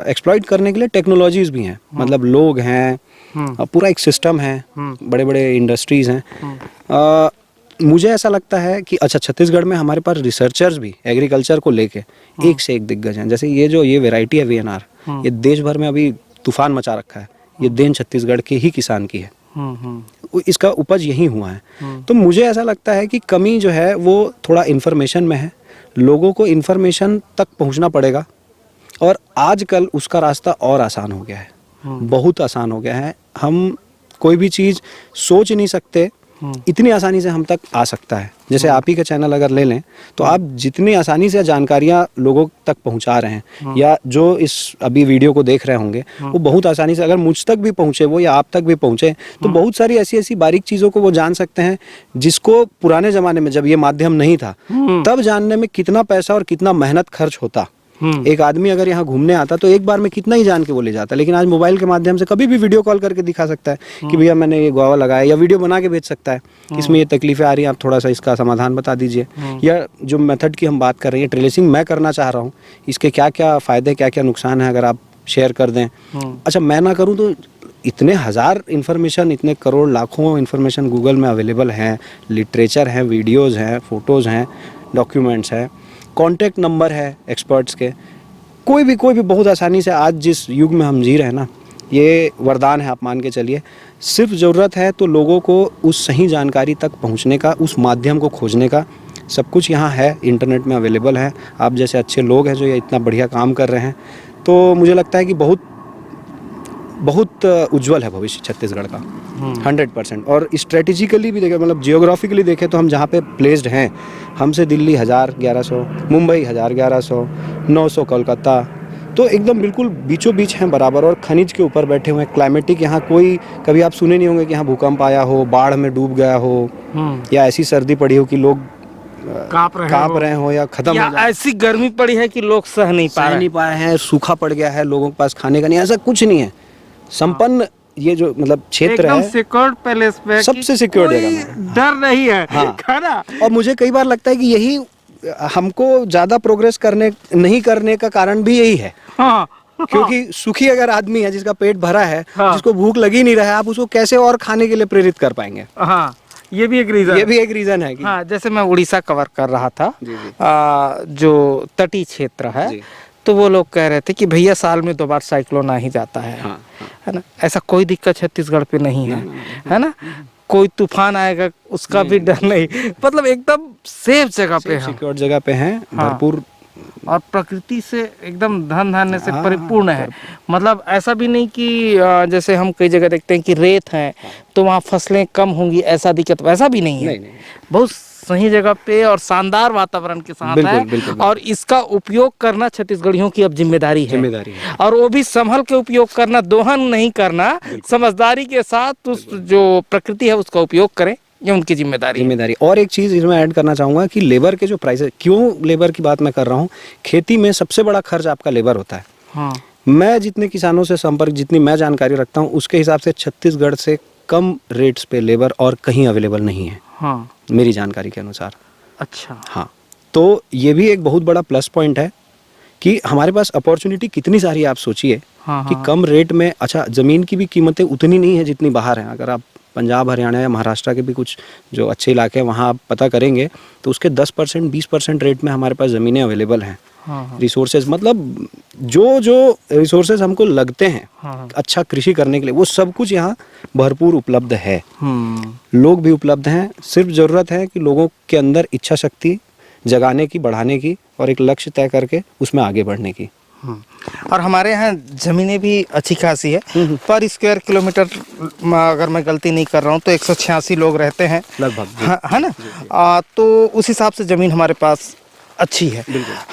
एक्सप्लॉइट करने के लिए टेक्नोलॉजीज भी हैं। मतलब लोग हैं, पूरा एक सिस्टम है, बड़े बड़े इंडस्ट्रीज हैं। मुझे ऐसा लगता है कि अच्छा, छत्तीसगढ़ में हमारे पास रिसर्चर्स भी एग्रीकल्चर को लेके एक से एक दिग्गज हैं। जैसे ये वैरायटी है VNR, ये देश भर में अभी तूफान मचा रखा है। ये देन छत्तीसगढ़ के ही किसान की है, इसका उपज यही हुआ है। तो मुझे ऐसा लगता है कि कमी जो है वो थोड़ा इन्फॉर्मेशन में है। लोगों को इन्फॉर्मेशन तक पहुंचना पड़ेगा, और आजकल उसका रास्ता और आसान हो गया है, बहुत आसान हो गया है। हम कोई भी चीज़ सोच नहीं सकते, इतनी आसानी से हम तक आ सकता है। जैसे आप ही का चैनल अगर ले लें तो आप जितनी आसानी से जानकारियाँ लोगों तक पहुंचा रहे हैं, या जो इस अभी वीडियो को देख रहे होंगे, वो बहुत आसानी से अगर मुझ तक भी पहुंचे वो, या आप तक भी पहुंचे, तो बहुत सारी ऐसी बारीक चीज़ों को वो जान सकते हैं, जिसको पुराने ज़माने में जब ये माध्यम नहीं था तब जानने में कितना पैसा और कितना मेहनत खर्च होता। एक आदमी अगर यहाँ घूमने आता तो एक बार में कितना ही जान के वो ले जाता, लेकिन आज मोबाइल के माध्यम से कभी भी वीडियो कॉल करके दिखा सकता है कि भैया मैंने ये गुआवा लगाया, या वीडियो बना के भेज सकता है कि इसमें ये तकलीफें आ रही हैं, आप थोड़ा सा इसका समाधान बता दीजिए। या जो मेथड की हम बात कर रहे हैं, ट्रेलिसिंग मैं करना चाह रहा हूँ, इसके क्या क्या फ़ायदे क्या क्या नुकसान है, अगर आप शेयर कर दें। अच्छा, मैं ना करूँ तो इतने हज़ार इन्फॉर्मेशन, इतने करोड़ लाखों इन्फॉर्मेशन गूगल में अवेलेबल हैं, लिटरेचर हैं, वीडियोज़ हैं, फ़ोटोज़ हैं, डॉक्यूमेंट्स हैं, कॉन्टैक्ट नंबर है एक्सपर्ट्स के। कोई भी बहुत आसानी से, आज जिस युग में हम जी रहे हैं ना, ये वरदान है, आप मान के चलिए। सिर्फ ज़रूरत है तो लोगों को उस सही जानकारी तक पहुंचने का, उस माध्यम को खोजने का। सब कुछ यहाँ है, इंटरनेट में अवेलेबल है। आप जैसे अच्छे लोग हैं जो ये इतना बढ़िया काम कर रहे हैं, तो मुझे लगता है कि बहुत उज्जवल है भविष्य छत्तीसगढ़ का, 100%। और स्ट्रेटेजिकली भी देखें, मतलब जियोग्राफिकली देखें तो हम जहाँ पे प्लेस्ड हैं, हमसे दिल्ली 1000-1100, मुंबई 1000-1100, 900 कोलकाता, तो एकदम बिल्कुल बीचों बीच हैं बराबर, और खनिज के ऊपर बैठे हुए हैं। क्लाइमेटिक यहाँ कोई, कभी आप सुने नहीं होंगे कि यहाँ भूकंप आया हो, बाढ़ में डूब गया हो, या ऐसी सर्दी पड़ी हो कि लोग कांप रहे हो, या खत्म हो जाए, ऐसी गर्मी पड़ी है कि लोग सह नहीं पाए हैं, सूखा पड़ गया है, लोगों के पास खाने का नहीं, ऐसा कुछ नहीं है। संपन्न ये जो मतलब क्षेत्र है, सिक्योर्ड पैलेस पे, सबसे सिक्योर्ड जगह, डर नहीं है। हाँ। और मुझे कई बार लगता है कि यही हमको ज्यादा प्रोग्रेस नहीं करने का कारण भी यही है। क्योंकि सुखी अगर आदमी है, जिसका पेट भरा है, जिसको भूख लगी नहीं रहा है, आप उसको कैसे और खाने के लिए प्रेरित कर पाएंगे? ये भी एक रीजन है कि जैसे मैं उड़ीसा कवर कर रहा था, जो तटीय क्षेत्र है, तो वो लोग कह रहे थे कि भैया साल में 2 बार साइक्लोन आ ही जाता है। है ना? ऐसा कोई दिक्कत छत्तीसगढ़ पे नहीं है, है ना? कोई तूफान आएगा उसका भी डर नहीं, मतलब एकदम सेफ जगह पे है, सिक्योर जगह पे हैं, भरपूर, और प्रकृति से एकदम धन धान्य से परिपूर्ण है। मतलब ऐसा भी नहीं कि जैसे हम कई जगह देखते हैं कि रेत है तो वहाँ फसलें कम होंगी, ऐसा दिक्कत, वैसा भी नहीं है। बहुत सही जगह पे और शानदार वातावरण के साथ है, और इसका उपयोग करना छत्तीसगढ़ियों की अब जिम्मेदारी है। और वो भी संभल के उपयोग करना, दोहन नहीं करना, समझदारी के साथ उस जो प्रकृति है उसका उपयोग करें, ये उनकी जिम्मेदारी। और एक चीज़ इसमें ऐड करना चाहूँगा कि लेबर के जो प्राइस, क्यों लेबर की बात मैं कर रहा हूँ, खेती में सबसे बड़ा खर्च आपका लेबर होता है। मैं जितने किसानों से संपर्क, जितनी मैं जानकारी रखता हूँ, उसके हिसाब से छत्तीसगढ़ से कम रेट्स पे लेबर और कहीं अवेलेबल नहीं है, मेरी जानकारी के अनुसार। अच्छा। हाँ, तो ये भी एक बहुत बड़ा प्लस पॉइंट है कि हमारे पास अपॉर्चुनिटी कितनी सारी है। आप सोचिए कि कम रेट में, अच्छा ज़मीन की भी कीमतें उतनी नहीं है जितनी बाहर हैं। अगर आप पंजाब, हरियाणा या महाराष्ट्र के भी कुछ जो अच्छे इलाके हैं वहाँ आप पता करेंगे तो उसके 10% 20% रेट में हमारे पास ज़मीनें अवेलेबल हैं। रिसोर्सेज मतलब जो जो रिसोर्सेज हमको लगते हैं अच्छा कृषि करने के लिए वो सब कुछ यहाँ भरपूर उपलब्ध है। लोग भी उपलब्ध हैं, सिर्फ ज़रूरत है कि लोगों के अंदर इच्छा शक्ति जगाने की, बढ़ाने की और एक लक्ष्य तय करके उसमें आगे बढ़ने की। और हमारे यहाँ ज़मीनें भी अच्छी खासी है। पर स्क्वायर किलोमीटर अगर मैं गलती नहीं कर रहा हूँ तो 186 लोग रहते हैं लगभग, है ना। तो उस हिसाब से ज़मीन हमारे पास अच्छी है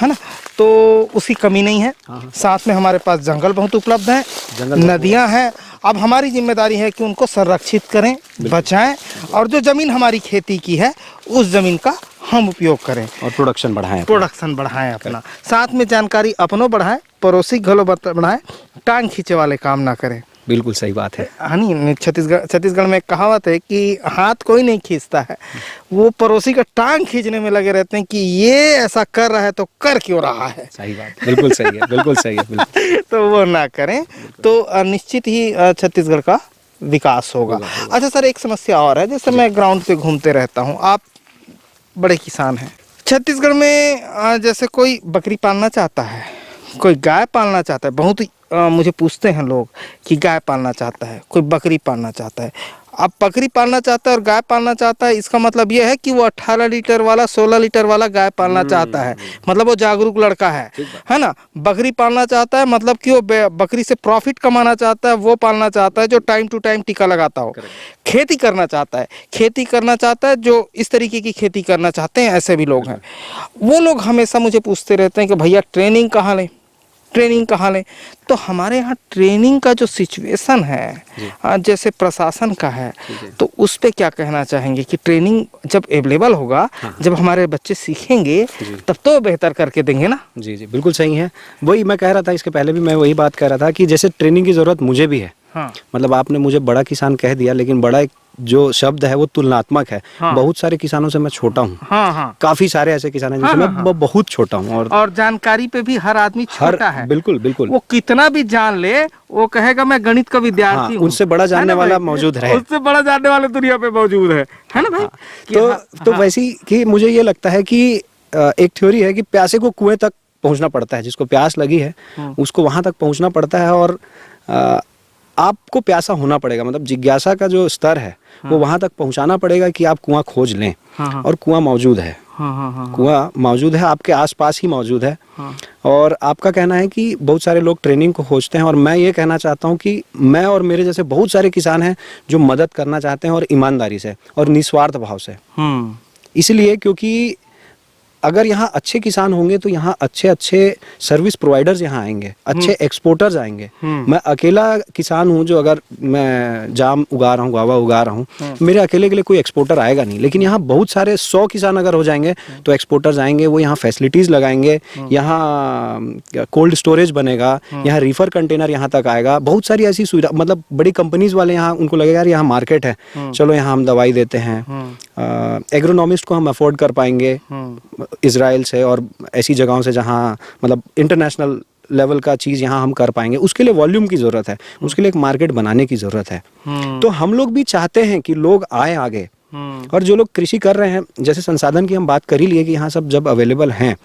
ना, तो उसकी कमी नहीं है। साथ में हमारे पास जंगल बहुत उपलब्ध है, नदियाँ हैं। अब हमारी जिम्मेदारी है कि उनको संरक्षित करें, बचाएं और जो ज़मीन हमारी खेती की है उस ज़मीन का हम उपयोग करें और प्रोडक्शन बढ़ाएं अपना। साथ में जानकारी अपनों बढ़ाएं, पड़ोसी घलो बढ़ाएं, टांग खींचे वाले काम ना करें। बिल्कुल सही बात है। नहीं, छत्तीसगढ़ में एक कहावत है कि हाथ कोई नहीं खींचता है, वो पड़ोसी का टांग खींचने में लगे रहते हैं कि ये ऐसा कर रहा है तो कर क्यों रहा है। सही बात, बिल्कुल सही है, बिल्कुल सही है, बिल्कुल। तो वो ना करें तो निश्चित ही छत्तीसगढ़ का विकास होगा। अच्छा सर, एक समस्या और है, जैसे मैं ग्राउंड पे घूमते रहता हूँ, आप बड़े किसान हैं छत्तीसगढ़ में, जैसे कोई बकरी पालना चाहता है, कोई गाय पालना चाहता है, बहुत मुझे पूछते हैं लोग कि गाय पालना चाहता है, कोई बकरी पालना चाहता है। अब बकरी पालना चाहता है और गाय पालना चाहता है, इसका मतलब यह है कि वो 18 लीटर वाला 16 लीटर वाला गाय पालना चाहता है, मतलब वो जागरूक लड़का है ना। बकरी पालना चाहता है मतलब कि वो बकरी से प्रॉफिट कमाना चाहता है, वो पालना चाहता है जो टाइम टू टाइम टीका लगाता हो। खेती करना चाहता है, खेती करना चाहता है जो इस तरीके की खेती करना चाहते हैं, ऐसे भी लोग हैं। वो लोग हमेशा मुझे पूछते रहते हैं कि भैया ट्रेनिंग कहाँ लें, ट्रेनिंग कहाँ लें। तो हमारे यहाँ ट्रेनिंग का जो सिचुएशन है जैसे प्रशासन का है, तो उस पे क्या कहना चाहेंगे कि ट्रेनिंग जब अवेलेबल होगा, जब हमारे बच्चे सीखेंगे तब तो बेहतर करके देंगे ना। जी जी, बिल्कुल सही है। वही मैं कह रहा था, इसके पहले भी मैं वही बात कह रहा था कि जैसे ट्रेनिंग की ज़रूरत मुझे भी है। मतलब आपने मुझे बड़ा किसान कह दिया, लेकिन बड़ा एक जो शब्द है वो तुलनात्मक है। बहुत सारे किसानों से मैं छोटा हूँ। काफी सारे ऐसे किसान हैं जिनसे मैं बहुत छोटा हूँ। और जानकारी पे भी हर आदमी छोटा है। बिल्कुल बिल्कुल, वो कितना भी जान ले, वो कहेगा मैं गणित का विद्यार्थी हूँ। उनसे बड़ा जानने वाला मौजूद है, उससे बड़ा जानने वाले दुनिया पे मौजूद है ना भाई। तो वैसी कि मुझे ये लगता है कि एक थ्योरी है कि प्यासे को कुएं तक पहुंचना पड़ता है। जिसको प्यास लगी है उसको वहां तक पहुंचना पड़ता है, और आपको प्यासा होना पड़ेगा। मतलब जिज्ञासा का जो स्तर है वो वहां तक पहुंचाना पड़ेगा कि आप कुआं खोज लें। और कुआं मौजूद है, कुआं मौजूद है, आपके आसपास ही मौजूद है। और आपका कहना है कि बहुत सारे लोग ट्रेनिंग को खोजते हैं, और मैं ये कहना चाहता हूँ कि मैं और मेरे जैसे बहुत सारे किसान हैं जो मदद करना चाहते हैं, और ईमानदारी से और निस्वार्थ भाव से। इसलिए क्योंकि अगर यहाँ अच्छे किसान होंगे तो यहाँ अच्छे अच्छे सर्विस प्रोवाइडर्स यहाँ आएंगे, अच्छे एक्सपोर्टर्स आएंगे। मैं अकेला किसान हूँ जो अगर मैं जाम उगा रहा हूँ, गुआवा उगा रहा हूँ, मेरे अकेले के लिए कोई एक्सपोर्टर आएगा नहीं। लेकिन यहाँ बहुत सारे 100 किसान अगर हो जाएंगे तो एक्सपोर्टर्स आएंगे, वो यहाँ फैसिलिटीज़ लगाएंगे, यहाँ कोल्ड स्टोरेज बनेगा, यहाँ रीफर कंटेनर यहाँ तक आएगा। बहुत सारी ऐसी सुविधा, मतलब बड़ी कंपनीज वाले यहाँ उनको लगेगा यार यहाँ मार्केट है, चलो यहाँ हम दवाई देते हैं। एग्रोनॉमिस्ट को हम अफोर्ड कर पाएंगे इजराइल से और ऐसी जगहों से जहाँ मतलब इंटरनेशनल लेवल का चीज़ यहाँ हम कर पाएंगे। उसके लिए वॉल्यूम की ज़रूरत है, उसके लिए एक मार्केट बनाने की ज़रूरत है। तो हम लोग भी चाहते हैं कि लोग आए आगे, और जो लोग कृषि कर रहे हैं, जैसे संसाधन की हम बात कर ही लिए कि यहाँ सब जब अवेलेबल हैं,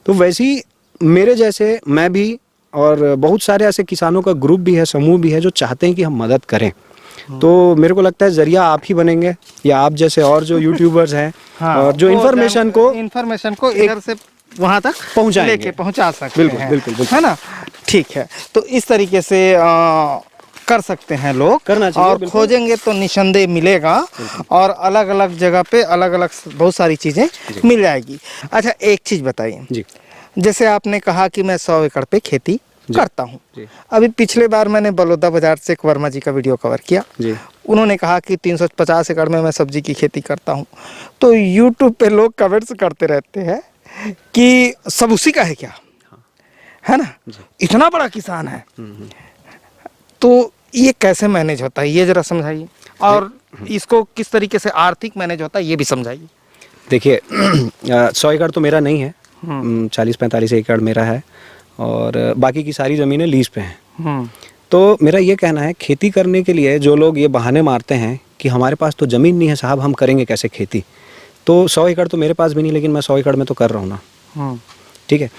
तो वैसी मेरे जैसे मैं भी और बहुत सारे ऐसे किसानों का ग्रुप भी है, समूह भी है जो चाहते हैं कि हम मदद करें। तो मेरे को लगता है जरिया आप ही बनेंगे, या आप जैसे और जो यूट्यूबर्स हैं और जो इन्फॉर्मेशन को इधर से वहां तक पहुंचाएंगे, पहुंचा सकते हैं। बिल्कुल है ना। ठीक है, तो इस तरीके से कर सकते हैं लोग, करना चाहिए, और खोजेंगे तो निसंदेह मिलेगा, और अलग अलग जगह पे अलग अलग बहुत सारी चीजें मिल जाएगी। अच्छा, एक चीज बताइए जी, जैसे आपने कहा कि मैं 100 एकड़ पे खेती करता हूँ। अभी पिछले बार मैंने बलौदा बाजार से एक वर्मा जी का वीडियो कवर किया जी। उन्होंने कहा कि 350 एकड़ में मैं सब्जी की खेती करता हूँ। तो यूट्यूब पे लोग कमेंट्स करते रहते हैं कि सब उसी का है क्या, है ना, इतना बड़ा किसान है। तो ये कैसे मैनेज होता है, ये जरा समझाइए, और इसको किस तरीके से आर्थिक मैनेज होता है ये भी समझाइए। देखिए 100 एकड़ तो मेरा नहीं है, 40-45 एकड़ मेरा है, और बाकी की सारी ज़मीनें लीज पे हैं। तो मेरा ये कहना है, खेती करने के लिए जो लोग ये बहाने मारते हैं कि हमारे पास तो ज़मीन नहीं है साहब, हम करेंगे कैसे खेती। तो 100 एकड़ तो मेरे पास भी नहीं, लेकिन मैं 100 एकड़ में तो कर रहा हूँ ना। ठीक है,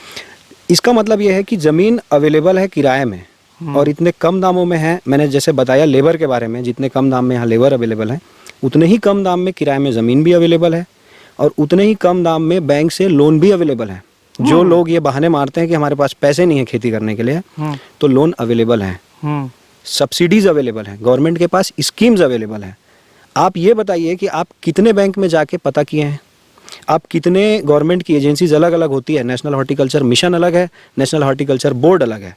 इसका मतलब ये है कि ज़मीन अवेलेबल है किराए में और इतने कम दामों में है। मैंने जैसे बताया लेबर के बारे में, जितने कम दाम में यहाँ लेबर अवेलेबल है, उतने ही कम दाम में किराए में ज़मीन भी अवेलेबल है और उतने ही कम दाम में बैंक से लोन भी अवेलेबल है। जो लोग ये बहाने मारते हैं कि हमारे पास पैसे नहीं है खेती करने के लिए, तो लोन अवेलेबल है, सब्सिडीज़ अवेलेबल है, गवर्नमेंट के पास स्कीम्स अवेलेबल है। आप ये बताइए कि आप कितने बैंक में जाके पता किए हैं, आप कितने गवर्नमेंट की एजेंसीज अलग अलग होती है, नेशनल हॉर्टिकल्चर मिशन अलग है, नेशनल हॉर्टिकल्चर बोर्ड अलग है,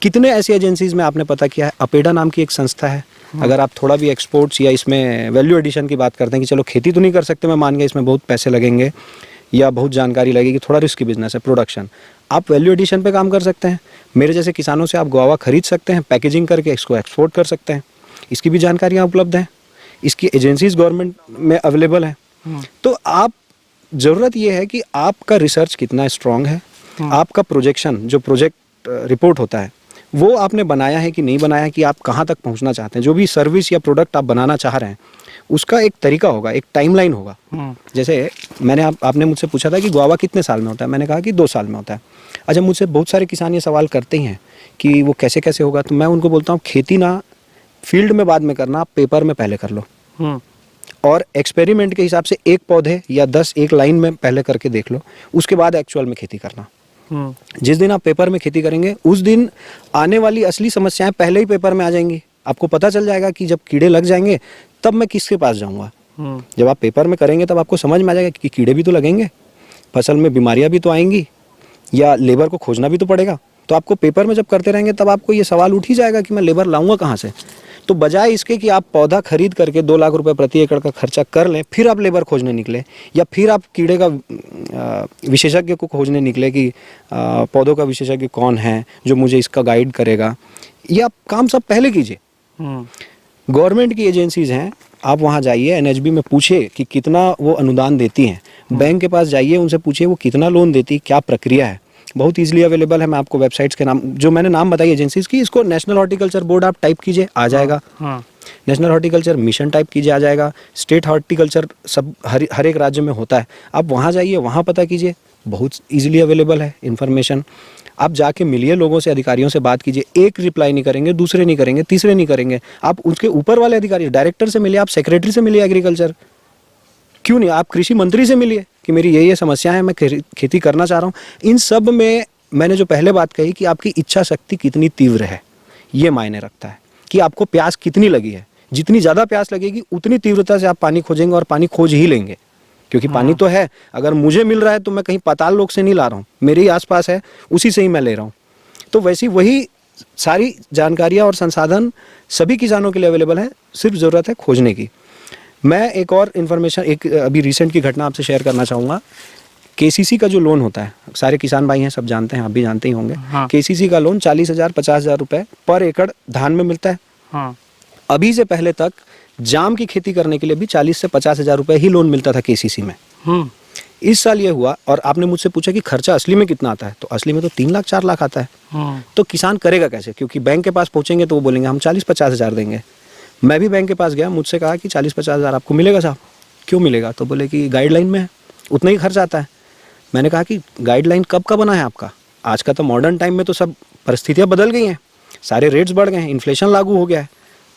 कितने ऐसी एजेंसीज में आपने पता किया है। अपेडा नाम की एक संस्था है, अगर आप थोड़ा भी एक्सपोर्ट्स या इसमें वैल्यू एडिशन की बात करते हैं कि चलो खेती तो नहीं कर सकते, मैं मान गया इसमें बहुत पैसे लगेंगे या बहुत जानकारी लगेगी, थोड़ा रिस्की बिजनेस है प्रोडक्शन, आप वैल्यू एडिशन पे काम कर सकते हैं। मेरे जैसे किसानों से आप गुआवा खरीद सकते हैं, पैकेजिंग करके इसको एक्सपोर्ट कर सकते हैं, इसकी भी जानकारियाँ उपलब्ध हैं, इसकी एजेंसीज गवर्नमेंट में अवेलेबल है। तो आप ज़रूरत ये है कि आपका रिसर्च कितना स्ट्रांग है, आपका प्रोजेक्शन जो प्रोजेक्ट रिपोर्ट होता है वो आपने बनाया है कि नहीं बनाया है, कि आप कहाँ तक पहुँचना चाहते हैं, जो भी सर्विस या प्रोडक्ट आप बनाना चाह रहे हैं उसका एक तरीका होगा, एक टाइमलाइन होगा। जैसे मैंने आपने मुझसे पूछा था कि गुआवा कितने साल में होता है, मैंने कहा कि 2 साल में होता है। अच्छा, मुझसे बहुत सारे किसान ये सवाल करते हैं कि वो कैसे कैसे होगा, तो मैं उनको बोलता हूँ खेती ना फील्ड में बाद में करना, आप पेपर में पहले कर लो और एक्सपेरिमेंट के हिसाब से एक पौधे या 10 एक लाइन में पहले करके देख लो, उसके बाद एक्चुअल में खेती करना। जिस दिन आप पेपर में खेती करेंगे उस दिन आने वाली असली समस्याएं पहले ही पेपर में आ जाएंगी। आपको पता चल जाएगा कि जब कीड़े लग जाएंगे तब मैं किसके पास जाऊंगा। जब आप पेपर में करेंगे तब आपको समझ में आ जाएगा कि कीड़े भी तो लगेंगे, फसल में बीमारियां भी तो आएंगी, या लेबर को खोजना भी तो पड़ेगा। तो आपको पेपर में जब करते रहेंगे तब आपको ये सवाल उठ ही जाएगा कि मैं लेबर लाऊंगा कहाँ से। तो बजाय इसके कि आप पौधा खरीद करके 2 लाख रुपए प्रति एकड़ का खर्चा कर लें, फिर आप लेबर खोजने निकले, या फिर आप कीड़े का विशेषज्ञ को खोजने निकले कि पौधों का विशेषज्ञ कौन है जो मुझे इसका गाइड करेगा, ये आप काम सब पहले कीजिए। गवर्नमेंट की एजेंसीज हैं, आप वहाँ जाइए, एनएचबी में पूछिए कि कितना वो अनुदान देती हैं, बैंक के पास जाइए, उनसे पूछिए वो कितना लोन देती, क्या प्रक्रिया है, बहुत इजीली अवेलेबल है। मैं आपको वेबसाइट्स के नाम जो मैंने नाम बताई एजेंसीज की, इसको नेशनल हॉर्टिकल्चर बोर्ड आप टाइप कीजिए आ जाएगा, नेशनल हॉर्टिकल्चर मिशन टाइप कीजिए आ जाएगा, स्टेट हॉर्टिकल्चर सब हर एक राज्य में होता है, आप वहाँ जाइए, वहाँ पता कीजिए, बहुत इजीली अवेलेबल है इन्फॉर्मेशन। आप जाके मिलिए लोगों से, अधिकारियों से बात कीजिए, एक रिप्लाई नहीं करेंगे, दूसरे नहीं करेंगे, तीसरे नहीं करेंगे, आप उसके ऊपर वाले अधिकारी डायरेक्टर से मिलिए, आप सेक्रेटरी से मिलिए एग्रीकल्चर, क्यों नहीं आप कृषि मंत्री से मिलिए कि मेरी ये समस्या है, मैं खेती करना चाह रहा हूँ। इन सब में मैंने जो पहले बात कही कि आपकी इच्छा शक्ति कितनी तीव्र है ये मायने रखता है, कि आपको प्यास कितनी लगी है। जितनी ज़्यादा प्यास लगेगी उतनी तीव्रता से आप पानी खोजेंगे और पानी खोज ही लेंगे, क्योंकि पानी तो है, अगर मुझे मिल रहा है तो मैं कहीं पाताल लोक से नहीं ला रहा हूँ, मेरे ही आसपास है, उसी से ही मैं ले रहा हूँ। तो वैसी वही सारी जानकारियाँ और संसाधन सभी किसानों के लिए अवेलेबल है, सिर्फ ज़रूरत है खोजने की। मैं एक और इन्फॉर्मेशन, एक अभी रिसेंट की घटना आपसे शेयर करना चाहूँगा। केसीसी का जो लोन होता है, सारे किसान भाई हैं, सब जानते हैं, आप भी जानते ही होंगे। केसीसी का लोन 40,000 50,000 रुपये पर एकड़ धान में मिलता है। अभी से पहले तक जाम की खेती करने के लिए भी 40 से 50,000 रुपये ही लोन मिलता था केसीसी में। इस साल ये हुआ, और आपने मुझसे पूछा कि खर्चा असली में कितना आता है, तो असली में तो 3 लाख 4 लाख आता है। तो किसान करेगा कैसे, क्योंकि बैंक के पास पहुंचेंगे तो वो बोलेंगे हम 40-50,000 देंगे। मैं भी बैंक के पास गया, मुझसे कहा कि 40-50,000 आपको मिलेगा साहब। क्यों मिलेगा, तो बोले कि गाइडलाइन में है, उतना ही खर्च आता है। मैंने कहा कि गाइडलाइन कब का बना है आपका, आज का तो मॉडर्न टाइम में तो सब परिस्थितियाँ बदल गई हैं, सारे रेट्स बढ़ गए हैं, इन्फ्लेशन लागू हो गया है,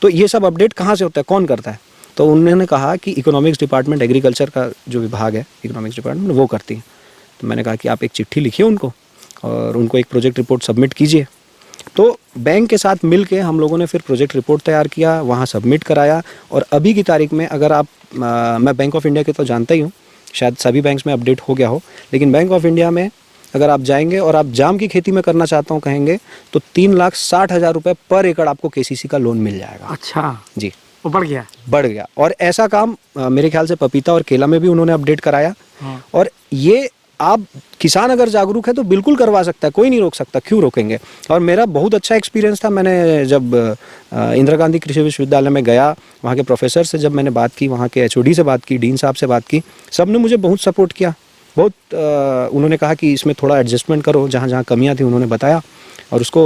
तो ये सब अपडेट कहाँ से होता है, कौन करता है। तो उन्होंने कहा कि इकोनॉमिक्स डिपार्टमेंट, एग्रीकल्चर का जो विभाग है इकोनॉमिक्स डिपार्टमेंट, वो करती है। तो मैंने कहा कि आप एक चिट्ठी लिखिए उनको और उनको एक प्रोजेक्ट रिपोर्ट सबमिट कीजिए। तो बैंक के साथ मिल के हम लोगों ने फिर प्रोजेक्ट रिपोर्ट तैयार किया, वहाँ सबमिट कराया, और अभी की तारीख में अगर आप मैं बैंक ऑफ इंडिया के तो जानता ही हूँ, शायद सभी बैंक्स में अपडेट हो गया हो, लेकिन बैंक ऑफ इंडिया में अगर आप जाएंगे और आप जाम की खेती में करना चाहता हूँ कहेंगे तो 3,60,000 रुपये पर एकड़ आपको केसीसी का लोन मिल जाएगा। अच्छा जी, वो बढ़ गया। और ऐसा काम मेरे ख्याल से पपीता और केला में भी उन्होंने अपडेट कराया। और ये आप किसान अगर जागरूक है तो बिल्कुल करवा सकता है, कोई नहीं रोक सकता, क्यों रोकेंगे। और मेरा बहुत अच्छा एक्सपीरियंस था, मैंने जब इंदिरा गांधी कृषि विश्वविद्यालय में गया, वहाँ के प्रोफेसर से जब मैंने बात की, वहाँ के एचओडी से बात की, डीन साहब से बात की, सब ने मुझे बहुत सपोर्ट किया। बहुत उन्होंने कहा कि इसमें थोड़ा एडजस्टमेंट करो, जहाँ जहाँ कमियाँ थी उन्होंने बताया और उसको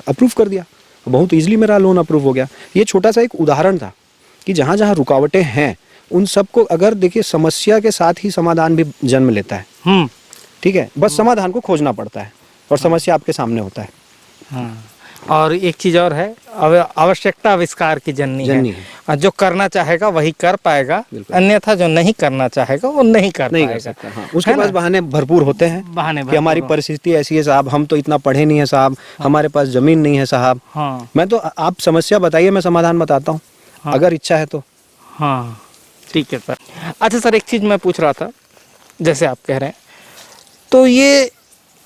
अप्रूव कर दिया। बहुत ईजिली मेरा लोन अप्रूव हो गया। ये छोटा सा एक उदाहरण था कि जहाँ जहाँ रुकावटें हैं उन सबको अगर देखिए समस्या के साथ ही समाधान भी जन्म लेता है, ठीक है, बस समाधान को खोजना पड़ता है और समस्या आपके सामने होता है। हाँ। और एक चीज और है, आवश्यकता आविष्कार की जननी है। जो करना चाहेगा वही कर पाएगा, अन्यथा जो नहीं करना चाहेगा वो नहीं कर पाएगा। हाँ। उसके पास बहाने भरपूर होते हैं कि हमारी परिस्थिति ऐसी है साहब, हम तो इतना पढ़े नहीं है साहब, हमारे पास जमीन नहीं है साहब। हाँ। मैं तो, आप समस्या बताइए, मैं समाधान बताता हूँ, अगर इच्छा है तो। हाँ ठीक है सर। अच्छा सर, एक चीज मैं पूछ रहा था, जैसे आप कह रहे हैं, तो ये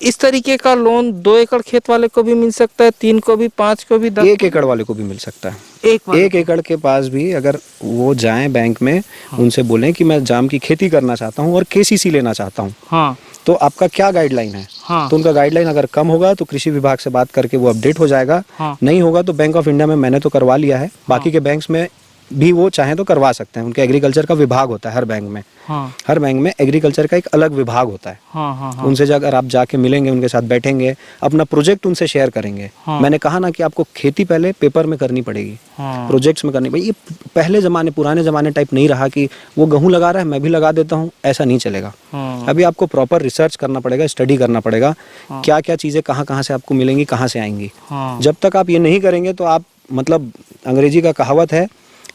इस तरीके का लोन 2 एकड़ खेत वाले को भी मिल सकता है, 3 को भी, 5 को भी, 10? 1 एकड़ वाले को भी मिल सकता है। 1 एकड़ के पास भी अगर वो जाएं बैंक में, उनसे बोलें कि मैं जाम की खेती करना चाहता हूँ और केसीसी लेना चाहता हूँ, हाँ, तो आपका क्या गाइडलाइन है? हाँ, तो उनका गाइडलाइन अगर कम होगा तो कृषि विभाग से बात करके वो अपडेट हो जाएगा। हाँ, नहीं होगा तो बैंक ऑफ इंडिया में मैंने तो करवा लिया है, बाकी के बैंक्स में भी वो चाहें तो करवा सकते हैं। उनके एग्रीकल्चर का विभाग होता है हर बैंक में। हाँ, हर बैंक में एग्रीकल्चर का एक अलग विभाग होता है। हाँ, हाँ, हाँ, उनसे अगर आप जाके मिलेंगे, उनके साथ बैठेंगे, अपना प्रोजेक्ट उनसे शेयर करेंगे। हाँ, मैंने कहा ना कि आपको खेती पहले पेपर में करनी पड़ेगी, हाँ, प्रोजेक्ट्स में करनी पड़ेगी। ये पहले ज़माने, पुराने ज़माने टाइप नहीं रहा कि वो गेहूँ लगा रहा है मैं भी लगा देता हूँ, ऐसा नहीं चलेगा। हाँ, अभी आपको प्रॉपर रिसर्च करना पड़ेगा, स्टडी करना पड़ेगा, क्या क्या चीज़ें कहाँ कहाँ से आपको मिलेंगी, कहाँ से आएंगी। हाँ, जब तक आप ये नहीं करेंगे तो आप, मतलब अंग्रेजी का कहावत है,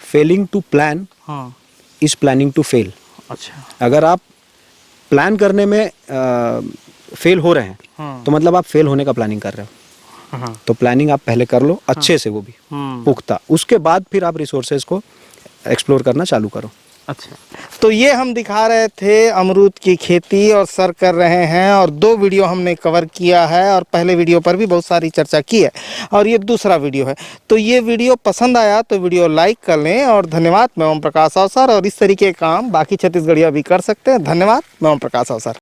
फेलिंग टू प्लान हाँ, इज प्लानिंग टू फेल। अच्छा, अगर आप प्लान करने में फेल हो रहे हैं, हाँ, तो मतलब आप फेल होने का प्लानिंग कर रहे हो। हाँ, तो प्लानिंग आप पहले कर लो अच्छे से, वो भी पुख्ता, उसके बाद फिर आप रिसोर्सेज को एक्सप्लोर करना चालू करो। अच्छा, तो ये हम दिखा रहे थे अमरूद की खेती, और सर कर रहे हैं, और 2 वीडियो हमने कवर किया है, और पहले वीडियो पर भी बहुत सारी चर्चा की है, और ये दूसरा वीडियो है। तो ये वीडियो पसंद आया तो वीडियो लाइक कर लें, और धन्यवाद। मैं ओम प्रकाश अवसर, और इस तरीके के काम बाकी छत्तीसगढ़िया भी कर सकते हैं। धन्यवाद। मैं ओम प्रकाश अवसर।